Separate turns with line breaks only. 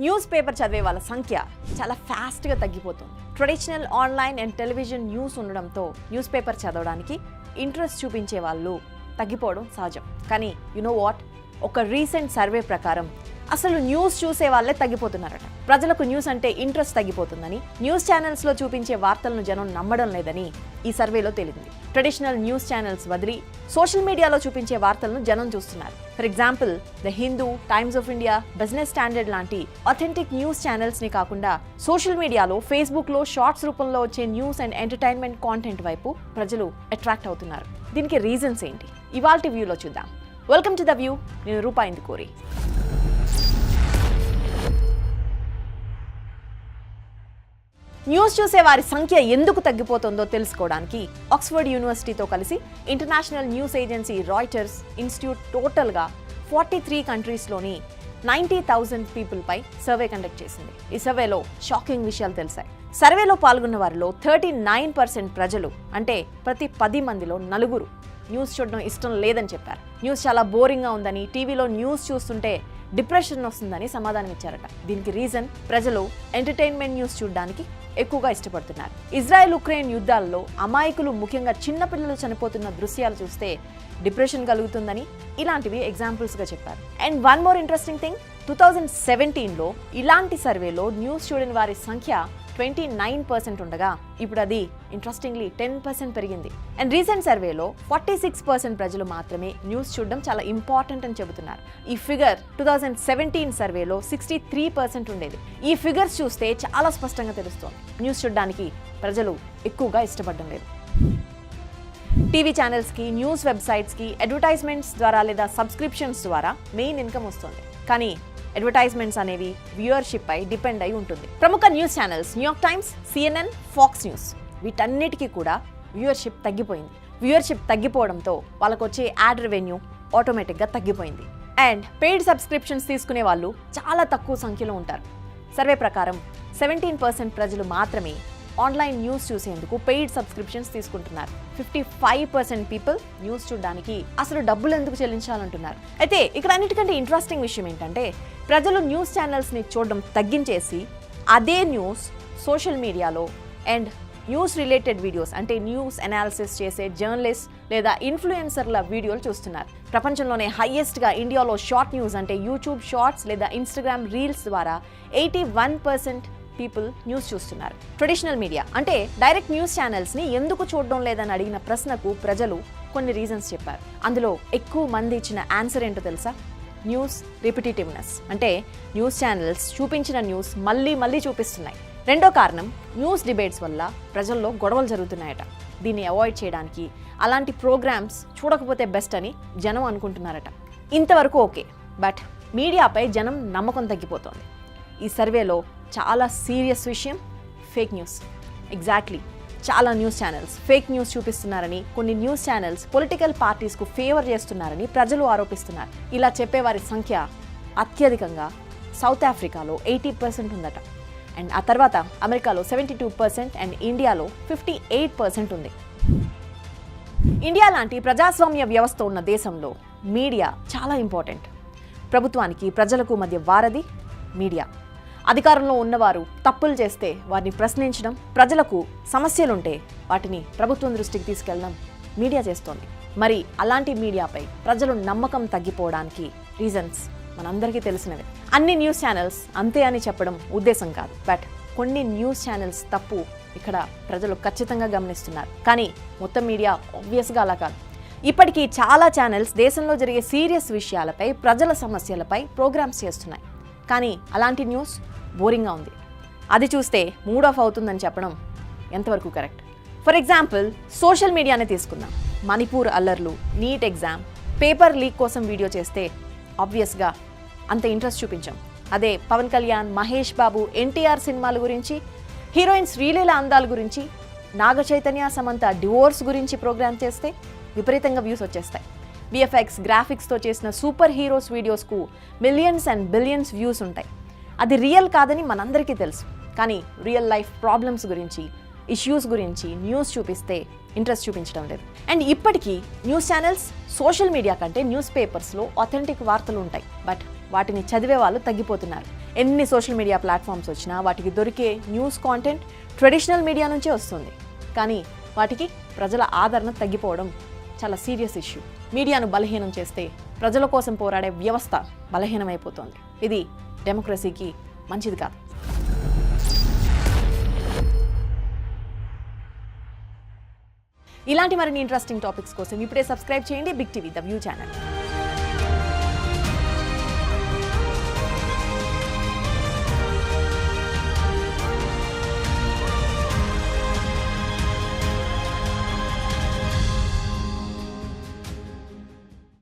News paper చదివే వాళ్ళ సంఖ్య చాలా ఫాస్ట్గా తగ్గిపోతుంది. Traditional online and television news ఉండడంతో న్యూస్ పేపర్ చదవడానికి ఇంట్రెస్ట్ చూపించే వాళ్ళు తగ్గిపోవడం సహజం. కానీ యు నో వాట్, ఒక రీసెంట్ సర్వే ప్రకారం అసలు న్యూస్ చూసే వాళ్ళే తగ్గిపోతున్నారట. ప్రజలకు న్యూస్ అంటే ఇంట్రెస్ట్ తగ్గిపోతుందని, న్యూస్ ఛానల్స్లో చూపించే వార్తలను జనం నమ్మడం లేదని ఈ సర్వేలో తేలింది. ట్రెడిషనల్ న్యూస్ ఛానల్స్ వదిలి సోషల్ మీడియాలో చూపించే వార్తలను జనం చూస్తున్నారు. For example the Hindu, times of India, business standard లాంటి అథెంటిక్ న్యూస్ ఛానల్స్ని కాకుండా సోషల్ మీడియాలో, ఫేస్బుక్లో షార్ట్స్ రూపంలో వచ్చే న్యూస్ అండ్ ఎంటర్టైన్మెంట్ కాంటెంట్ వైపు ప్రజలు అట్రాక్ట్ అవుతున్నారు. దీనికి రీజన్స్ ఏంటి ఇవాల్టి వ్యూలో చూద్దాం. Welcome to the view. నేను రూపా ఇందుకూరి. న్యూస్ చూసే వారి సంఖ్య ఎందుకు తగ్గిపోతుందో తెలుసుకోవడానికి ఆక్స్ఫర్డ్ యూనివర్సిటీతో కలిసి international news agency Reuters institute టోటల్గా 43 కంట్రీస్లోని 90,000 పీపుల్పై సర్వే కండక్ట్ చేసింది. ఈ సర్వేలో షాకింగ్ విషయాలు తెలిసాయి. సర్వేలో పాల్గొన్న వారిలో 39% ప్రజలు, అంటే ప్రతి 10 మందిలో 4 న్యూస్ చూడడం ఇష్టం లేదని చెప్పారు. న్యూస్ చాలా బోరింగ్గా ఉందని, టీవీలో న్యూస్ చూస్తుంటే డిప్రెషన్ వస్తుందని సమాధానం ఇచ్చారట. దీనికి రీజన్ ప్రజలు ఎంటర్టైన్మెంట్ న్యూస్ చూడడానికి ఎక్కువగా ఇష్టపడుతున్నారు. ఇజ్రాయెల్ ఉక్రెయిన్ యుద్ధాల్లో అమాయకులు, ముఖ్యంగా చిన్నపిల్లలు చనిపోతున్న దృశ్యాలు చూస్తే డిప్రెషన్ కలుగుతుందని ఇలాంటివి ఎగ్జాంపుల్స్గా చెప్పారు. And one more interesting thing, 2017లో ఇలాంటి సర్వేలో న్యూస్ చూడని వారి సంఖ్య 29% ఉండగా ఇప్పుడు అది ఇంట్రెస్టింగ్లీ 10% పెరిగింది. అండ్ రీసెంట్ సర్వేలో 46% ప్రజలు మాత్రమే న్యూస్ చూడడం చాలా ఇంపార్టెంట్ అని చెబుతున్నారు. ఈ ఫిగర్ 2017 సర్వేలో 63% ఉండేది. ఈ ఫిగర్స్ చూస్తే చాలా స్పష్టంగా తెలుస్తోంది న్యూస్ చూడడానికి ప్రజలు ఎక్కువగా ఇష్టపడడం లేదు. టీవీ ఛానల్స్కి, న్యూస్ వెబ్సైట్స్కి అడ్వర్టైజ్మెంట్స్ ద్వారా లేదా సబ్స్క్రిప్షన్స్ ద్వారా మెయిన్ ఇన్కమ్ వస్తుంది. కానీ అడ్వర్టైజ్మెంట్స్ అనేవి వ్యూవర్షిప్ పై డిపెండ్ అయి ఉంటుంది. ప్రముఖ news channels New York times, CNN, Fox News వీటన్నిటికీ కూడా వ్యూవర్షిప్ తగ్గిపోయింది. వ్యూవర్షిప్ తగ్గిపోవడంతో వాళ్ళకు వచ్చే యాడ్ రెవెన్యూ ఆటోమేటిక్గా తగ్గిపోయింది. అండ్ పెయిడ్ సబ్స్క్రిప్షన్స్ తీసుకునే వాళ్ళు చాలా తక్కువ సంఖ్యలో ఉంటారు. సర్వే ప్రకారం 17% ప్రజలు మాత్రమే ఆన్లైన్ న్యూస్ చూసేందుకు పెయిడ్ సబ్స్క్రిప్షన్స్ తీసుకుంటున్నారు. 55% పీపుల్ న్యూస్ చూడడానికి అసలు డబ్బులు ఎందుకు చెల్లించాలంటున్నారు. అయితే ఇక్కడ అన్నిటికంటే ఇంట్రెస్టింగ్ విషయం ఏంటంటే ప్రజలు న్యూస్ ఛానల్స్ని చూడడం తగ్గించేసి అదే న్యూస్ సోషల్ మీడియాలో అండ్ న్యూస్ రిలేటెడ్ వీడియోస్, అంటే న్యూస్ అనాలిసిస్ చేసే జర్నలిస్ట్ లేదా ఇన్ఫ్లుయెన్సర్ల వీడియోలు చూస్తున్నారు. ప్రపంచంలోనే హైయెస్ట్గా ఇండియాలో షార్ట్ న్యూస్, అంటే యూట్యూబ్ షార్ట్స్ లేదా ఇన్స్టాగ్రామ్ రీల్స్ ద్వారా 81% పీపుల్ న్యూస్ చూస్తున్నారు. ట్రెడిషనల్ మీడియా, అంటే డైరెక్ట్ న్యూస్ ఛానల్స్ని ఎందుకు చూడడం లేదని అడిగిన ప్రశ్నకు ప్రజలు కొన్ని రీజన్స్ చెప్పారు. అందులో ఎక్కువ మంది ఇచ్చిన ఆన్సర్ ఏంటో తెలుసా? న్యూస్ రిపిటేటివ్నెస్, అంటే న్యూస్ ఛానల్స్ చూపించిన న్యూస్ మళ్ళీ మళ్ళీ చూపిస్తున్నాయి. రెండో కారణం, న్యూస్ డిబేట్స్ వల్ల ప్రజల్లో గొడవలు జరుగుతున్నాయట. దీన్ని అవాయిడ్ చేయడానికి అలాంటి ప్రోగ్రామ్స్ చూడకపోతే బెస్ట్ అని జనం అనుకుంటున్నారట. ఇంతవరకు ఓకే, బట్ మీడియాపై జనం నమ్మకం తగ్గిపోతోంది. ఈ సర్వేలో చాలా సీరియస్ విషయం ఫేక్ న్యూస్. ఎగ్జాక్ట్లీ, చాలా న్యూస్ ఛానల్స్ ఫేక్ న్యూస్ చూపిస్తున్నారని, కొన్ని న్యూస్ ఛానల్స్ పొలిటికల్ పార్టీస్కు ఫేవర్ చేస్తున్నారని ప్రజలు ఆరోపిస్తున్నారు. ఇలా చెప్పేవారి సంఖ్య అత్యధికంగా సౌత్ ఆఫ్రికాలో 80% ఉందట. అండ్ ఆ తర్వాత అమెరికాలో 72% అండ్ ఇండియాలో 58% ఉంది. ఇండియా లాంటి ప్రజాస్వామ్య వ్యవస్థ ఉన్న దేశంలో మీడియా చాలా ఇంపార్టెంట్. ప్రభుత్వానికి, ప్రజలకు మధ్య వారధి మీడియా. అధికారంలో ఉన్నవారు తప్పులు చేస్తే వారిని ప్రశ్నించడం, ప్రజలకు సమస్యలుంటే వాటిని ప్రభుత్వం దృష్టికి తీసుకెళ్లడం మీడియా చేస్తోంది. మరి అలాంటి మీడియాపై ప్రజలు నమ్మకం తగ్గిపోవడానికి రీజన్స్ మనందరికీ తెలిసినవే. అన్ని న్యూస్ ఛానల్స్ అంతే అని చెప్పడం ఉద్దేశం కాదు, బట్ కొన్ని న్యూస్ ఛానల్స్ తప్పు ఇక్కడ ప్రజలు ఖచ్చితంగా గమనిస్తున్నారు. కానీ మొత్తం మీడియా ఆబ్వియస్గా అలా కాదు. ఇప్పటికీ చాలా ఛానల్స్ దేశంలో జరిగే సీరియస్ విషయాలపై, ప్రజల సమస్యలపై ప్రోగ్రామ్స్ చేస్తున్నాయి. కానీ అలాంటి న్యూస్ బోరింగ్గా ఉంది, అది చూస్తే మూడ్ ఆఫ్ అవుతుందని చెప్పడం ఎంతవరకు కరెక్ట్? ఫర్ ఎగ్జాంపుల్ సోషల్ మీడియానే తీసుకుందాం. మణిపూర్ అల్లర్లు, నీట్ ఎగ్జామ్, పేపర్ లీక్ కోసం వీడియో చేస్తే ఆబ్వియస్గా అంత ఇంట్రెస్ట్ చూపించాం. అదే పవన్ కళ్యాణ్, మహేష్ బాబు, ఎన్టీఆర్ సినిమాల గురించి, హీరోయిన్స్ శ్రీలీల అందాల గురించి, నాగ చైతన్య, సమంత డివోర్స్ గురించి ప్రోగ్రామ్ చేస్తే విపరీతంగా వ్యూస్ వచ్చేస్తాయి. VFX గ్రాఫిక్స్తో చేసిన సూపర్ హీరోస్ వీడియోస్కు మిలియన్స్ అండ్ బిలియన్స్ వ్యూస్ ఉంటాయి. అది రియల్ కాదని మనందరికీ తెలుసు. కానీ రియల్ లైఫ్ ప్రాబ్లమ్స్ గురించి, ఇష్యూస్ గురించి న్యూస్ చూపిస్తే ఇంట్రెస్ట్ చూపించడం లేదు. అండ్ ఇప్పటికీ న్యూస్ ఛానల్స్ సోషల్ మీడియా కంటే న్యూస్ పేపర్స్లో అథెంటిక్ వార్తలు ఉంటాయి, బట్ వాటిని చదివే వాళ్ళు తగ్గిపోతున్నారు. ఎన్ని సోషల్ మీడియా ప్లాట్ఫామ్స్ వచ్చినా వాటికి దొరికే న్యూస్ కాంటెంట్ ట్రెడిషనల్ మీడియా నుంచే వస్తుంది. కానీ వాటికి ప్రజల ఆదరణ తగ్గిపోవడం చాలా సీరియస్ ఇష్యూ. మీడియాను బలహీనం చేస్తే ప్రజల కోసం పోరాడే వ్యవస్థ బలహీనమైపోతుంది. ఇది డెమోక్రసీకి మంచిది కాదు. ఇలాంటి మరిన్ని ఇంట్రెస్టింగ్ టాపిక్స్ కోసం ఇప్పుడే సబ్స్క్రైబ్ చేయండి big TV the view channel.